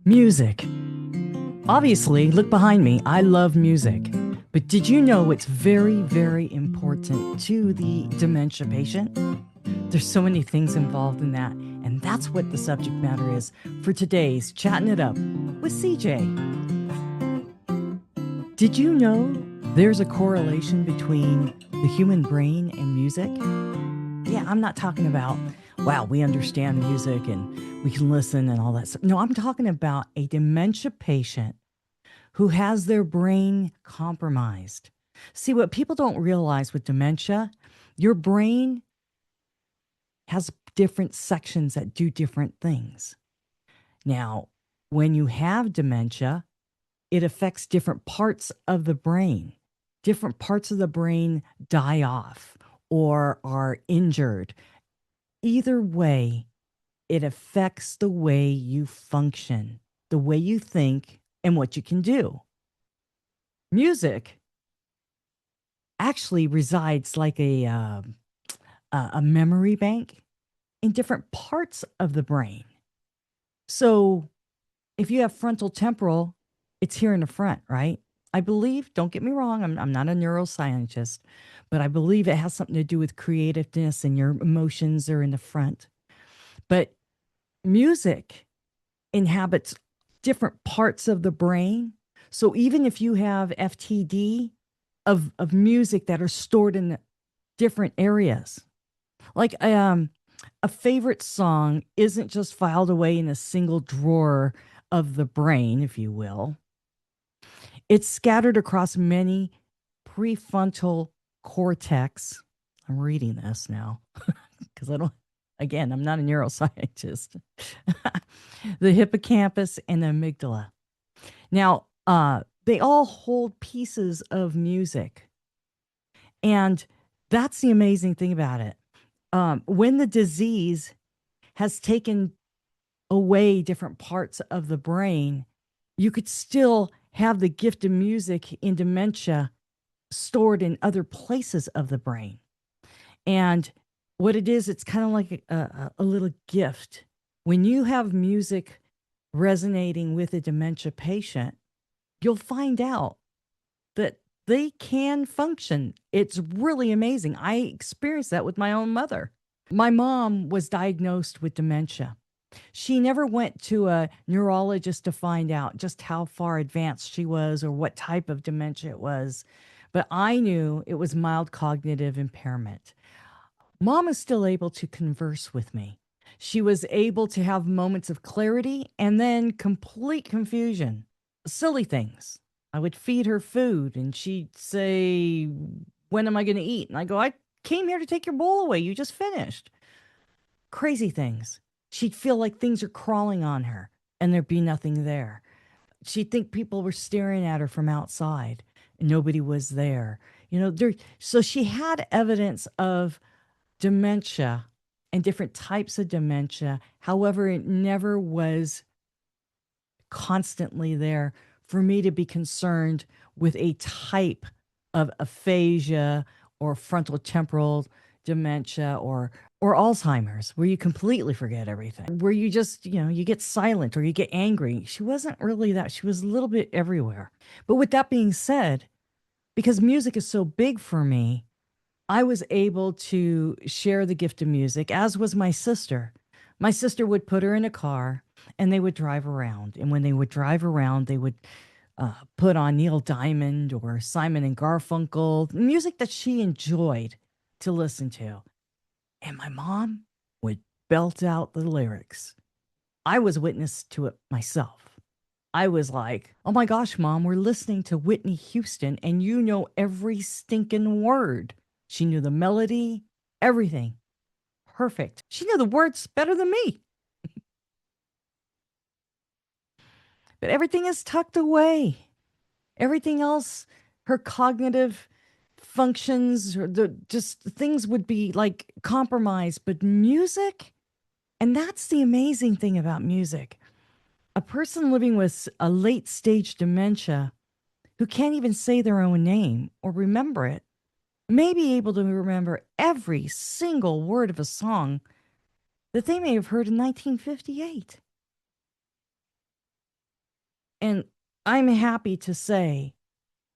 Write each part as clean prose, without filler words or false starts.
Music. Obviously, look behind me. I love music. But did you know it's very, very important to the dementia patient? There's so many things involved in that. And that's what the subject matter is for today's Chatting It Up with CJ. Did you know there's a correlation between the human brain and music? Yeah, I'm not talking about, wow, we understand music and we can listen and all that stuff. No, I'm talking about a dementia patient who has their brain compromised. See, what people don't realize with dementia, your brain has different sections that do different things. Now, when you have dementia, it affects different parts of the brain. Different parts of the brain die off or are injured. Either way, it affects the way you function, the way you think, and what you can do. Music actually resides like a memory bank in different parts of the brain. So if you have frontal temporal, it's here in the front, right? I believe, don't get me wrong, I'm not a neuroscientist, but I believe it has something to do with creativeness and your emotions are in the front. But music inhabits different parts of the brain. So even if you have FTD of music that are stored in different areas, like a favorite song isn't just filed away in a single drawer of the brain, if you will. It's scattered across many prefrontal cortex. I'm reading this now because I don't, again, I'm not a neuroscientist. The hippocampus and the amygdala. Now, they all hold pieces of music. And that's the amazing thing about it. When the disease has taken away different parts of the brain, you could still have the gift of music in dementia stored in other places of the brain. And what it is, it's kind of like a little gift. When you have music resonating with a dementia patient, you'll find out that they can function. It's really amazing. I experienced that with my own mother. My mom was diagnosed with dementia. She never went to a neurologist to find out just how far advanced she was or what type of dementia it was. But I knew it was mild cognitive impairment. Mom is still able to converse with me. She was able to have moments of clarity and then complete confusion. Silly things. I would feed her food and she'd say, "When am I going to eat?" And I go, "I came here to take your bowl away. You just finished." Crazy things. She'd feel like things are crawling on her and there'd be nothing there. She'd think people were staring at her from outside and nobody was there. So she had evidence of dementia and different types of dementia. However, it never was constantly there for me to be concerned with a type of aphasia or frontal temporal dementia or Alzheimer's, where you completely forget everything, where you just, you get silent or you get angry. She wasn't really that. She was a little bit everywhere. But with that being said, because music is so big for me, I was able to share the gift of music, as was my sister. My sister would put her in a car and they would drive around. And when they would drive around, they would put on Neil Diamond or Simon and Garfunkel, music that she enjoyed to listen to. And my mom would belt out the lyrics. I was witness to it myself. I was like, "Oh my gosh, Mom, we're listening to Whitney Houston and you know every stinking word." She knew the melody, everything. Perfect. She knew the words better than me. But everything is tucked away. Everything else, her cognitive functions, or the just things would be like compromised. But music, and that's the amazing thing about music. A person living with a late stage dementia who can't even say their own name or remember it may be able to remember every single word of a song that they may have heard in 1958. And I'm happy to say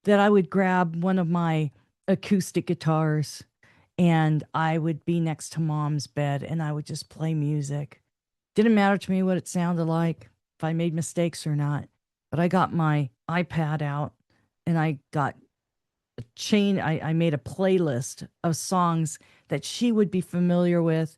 that I would grab one of my acoustic guitars and I would be next to mom's bed and I would just play music. Didn't matter to me what it sounded like, if I made mistakes or not. But I got my iPad out and I got I made a playlist of songs that she would be familiar with,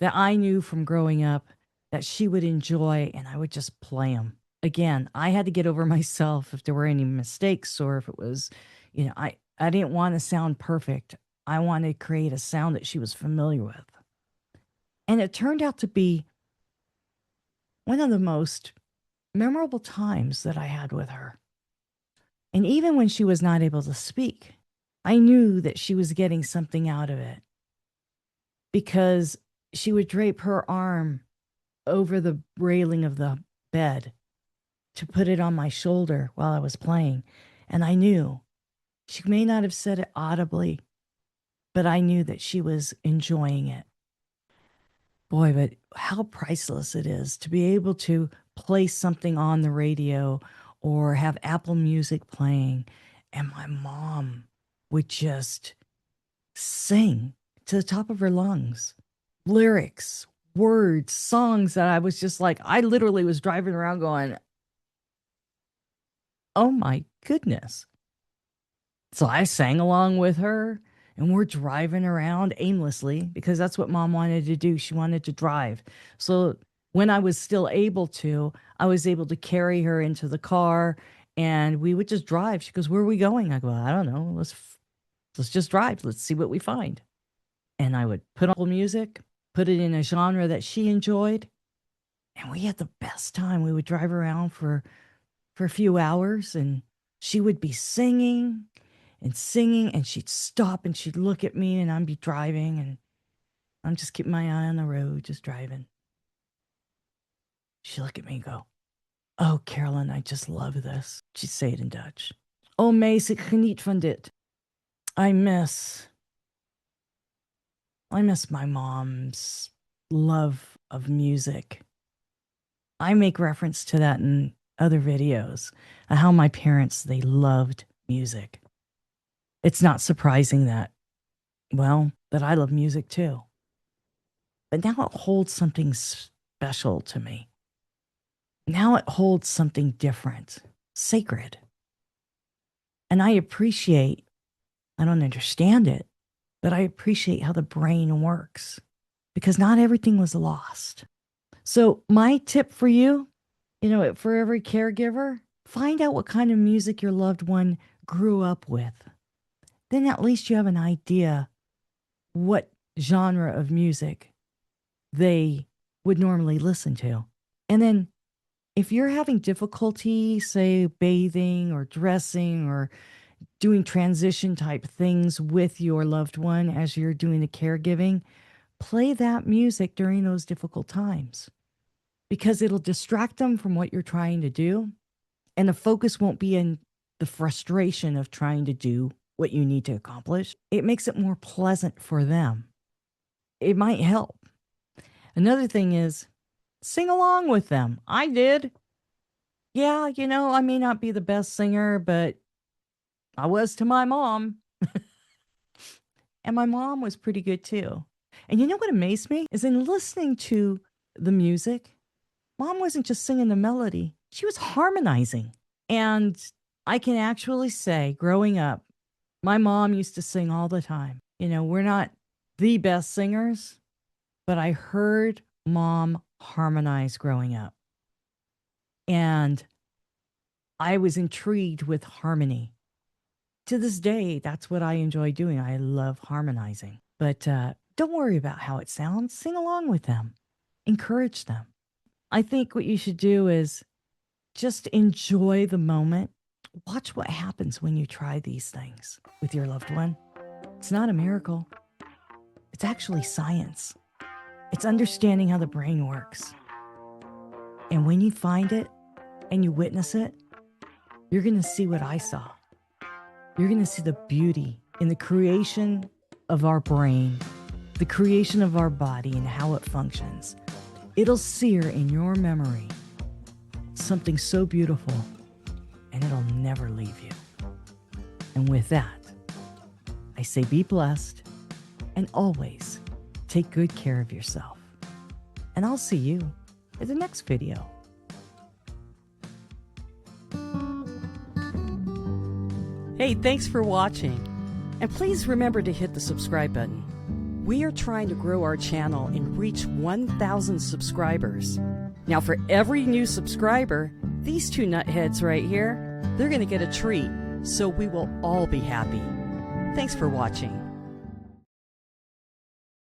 that I knew from growing up, that she would enjoy, and I would just play them. Again, I had to get over myself if there were any mistakes or if it was, I didn't want to sound perfect. I wanted to create a sound that she was familiar with. And it turned out to be one of the most memorable times that I had with her. And even when she was not able to speak, I knew that she was getting something out of it because she would drape her arm over the railing of the bed to put it on my shoulder while I was playing. And I knew she may not have said it audibly, but I knew that she was enjoying it. Boy, but how priceless it is to be able to play something on the radio or have Apple Music playing. And my mom would just sing to the top of her lungs, lyrics, words, songs that I was just like, I literally was driving around going, oh my goodness. So I sang along with her and we're driving around aimlessly because that's what mom wanted to do. She wanted to drive. So when I was still able to, I was able to carry her into the car and we would just drive. She goes, where are we going? I go, I don't know. Let's just drive. Let's see what we find. And I would put on music, put it in a genre that she enjoyed. And we had the best time. We would drive around for a few hours and she would be singing and she'd stop and she'd look at me and I'd be driving and I'm just keeping my eye on the road, just driving. She'd look at me and go, oh, Carolyn, I just love this. She'd say it in Dutch. Oh, meis, ik geniet van dit. I miss my mom's love of music. I make reference to that in other videos, how my parents, they loved music. It's not surprising that I love music too. But now it holds something special to me. Now it holds something different, sacred. And I don't understand it, but I appreciate how the brain works because not everything was lost. So my tip for you, for every caregiver, find out what kind of music your loved one grew up with. Then at least you have an idea what genre of music they would normally listen to. And then if you're having difficulty, say, bathing or dressing or doing transition type things with your loved one as you're doing the caregiving, play that music during those difficult times because it'll distract them from what you're trying to do. And the focus won't be in the frustration of trying to do what you need to accomplish. It makes it more pleasant for them. It might help. Another thing is sing along with them. I did. Yeah, I may not be the best singer, but I was to my mom. And my mom was pretty good too. And you know what amazed me is in listening to the music, mom wasn't just singing the melody, she was harmonizing. And I can actually say, growing up, my mom used to sing all the time. We're not the best singers, but I heard mom harmonize growing up. And I was intrigued with harmony. To this day, that's what I enjoy doing. I love harmonizing. But don't worry about how it sounds. Sing along with them. Encourage them. I think what you should do is just enjoy the moment. Watch what happens when you try these things with your loved one. It's not a miracle. It's actually science. It's understanding how the brain works. And when you find it and you witness it, you're going to see what I saw. You're going to see the beauty in the creation of our brain, the creation of our body and how it functions. It'll sear in your memory something so beautiful never leave you. And with that, I say be blessed and always take good care of yourself. And I'll see you in the next video. Hey, thanks for watching. And please remember to hit the subscribe button. We are trying to grow our channel and reach 1,000 subscribers. Now, for every new subscriber, these two nutheads right here, they're going to get a treat, so we will all be happy. Thanks for watching.